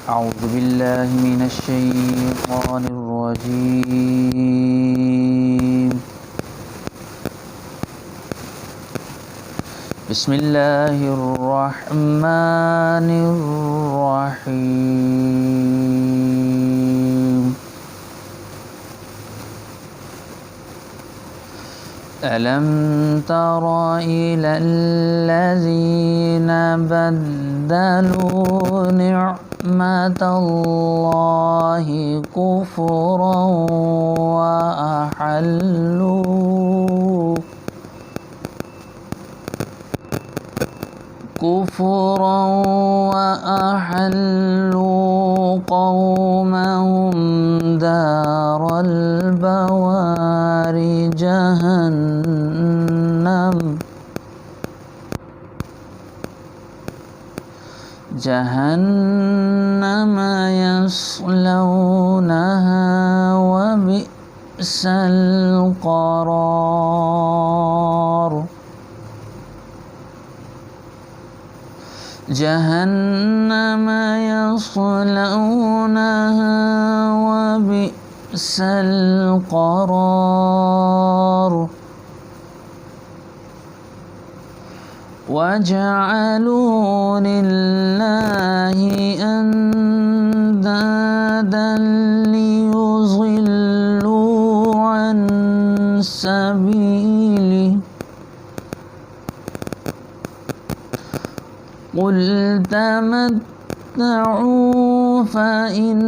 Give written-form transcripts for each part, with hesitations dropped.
أعوذ بالله من الشيطان الرجيم. بسم الله الرحمن الرحيم. ألم تر إلى الذين بدلوا نعمة الله كفرا وأحلوا قومهم دار البوار جهنم يصلونها وبئس القرار. جهنم يصلونها وبئس القرار. وجعلوا لله أندادا ليضلوا عن سبيله. قل تمتعوا فإن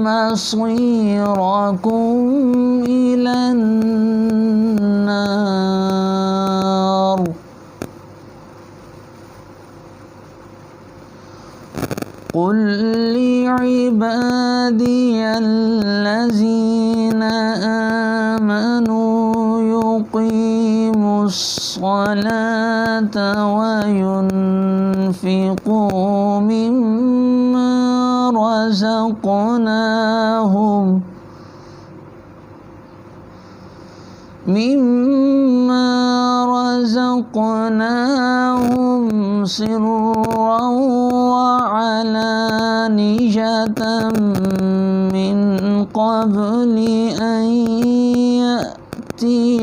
مصيركم إلى النار. قل لعبادي الذين آمنوا يقيموا الصلاة وينفقوا مما رزقناهم سرا وعلانية من قبل أن يأتي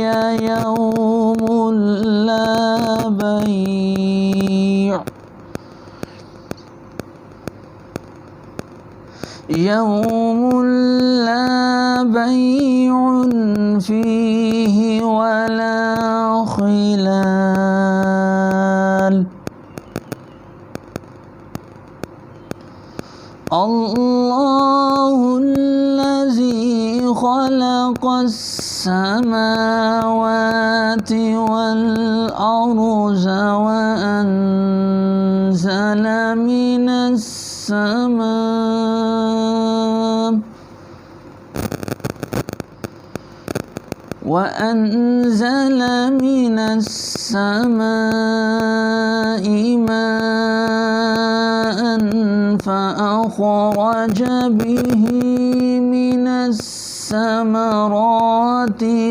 يوم لا بيع فيه ولا خلال. الله الذي خلق السماوات والأرض وأنزل من السماء ماء فأخرج به من الثمرات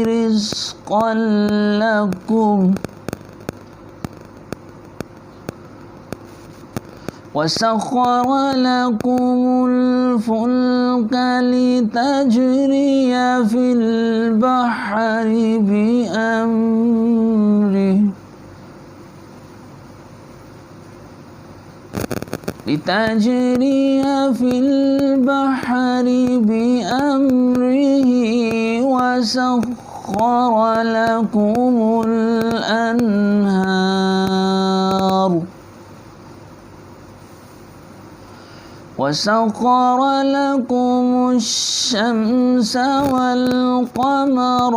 رزقا لكم وسخر لكم الفلك لتجري في البحر بأمره وسخر لكم الأنهار وسخر لكم الشمس والقمر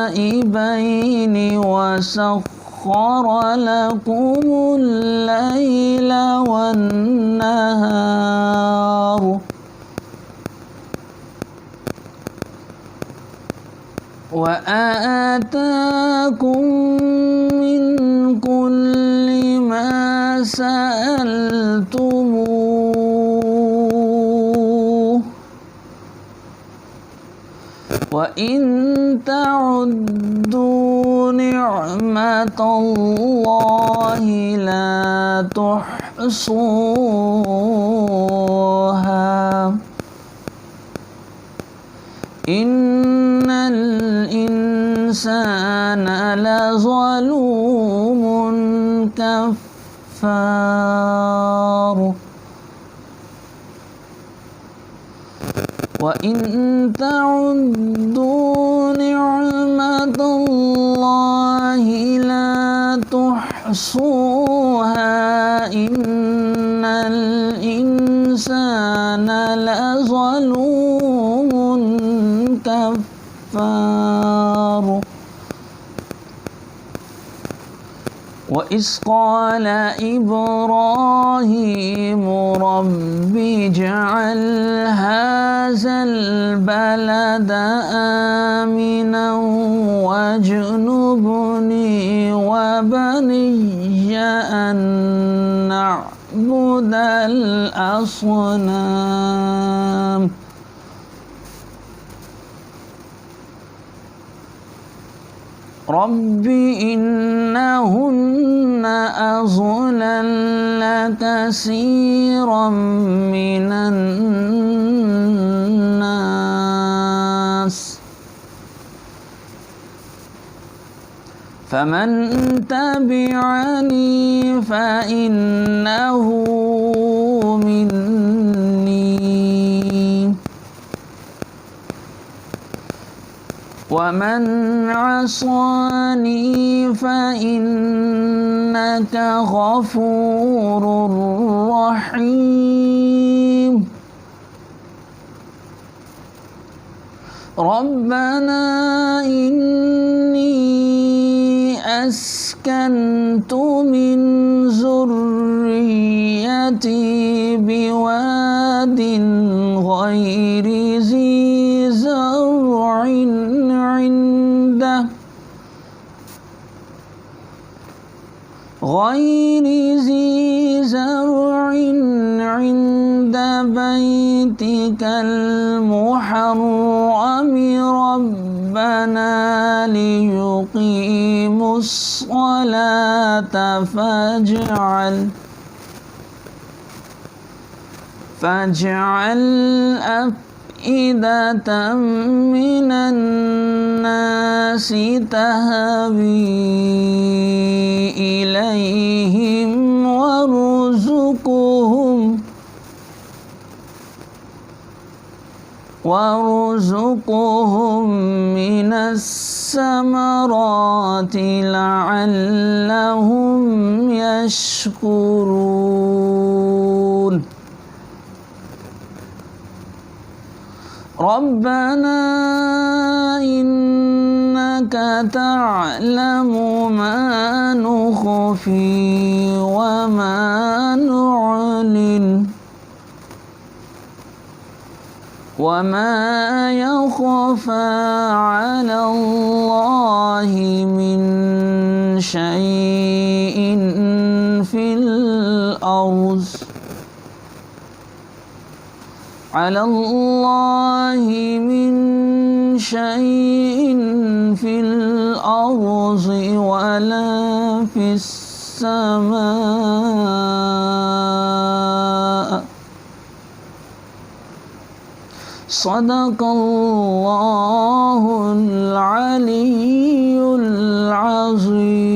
دائبين وسخر لكم الليل والنهار وآتاكم من كل ما سألتموه وإن تعدوا نعمة الله لا تحصوها تحصوها إن الإنسان لظلوم كفار وإن تعدوا نعمة الله لا تحصوها إن الإنسان لظلوم كفار وإذ قال إبراهيم رب اجعل هذا البلد آمنا واجنبني وبني أن نعبد الأصنام رب إنهن أضللن كثيرا من الناس فمن تبعني فإنه مني ومن عصاني فإنك غفور رحيم ربنا إني أسكنت من ذريتي بواد غير ذي زرع عند بيتك المحرم ربنا ليقيموا الصلاة فاجعل أفئدة من الناس تهوي إليهم وارزقهم من الثمرات لعلهم يشكرون ربنا إنك تعلم ما نخفي وما نعلن وما يخفى على الله من شيء في الأرض على الله من شيء في الأرض ولا في السماء صدق الله العلي العظيم.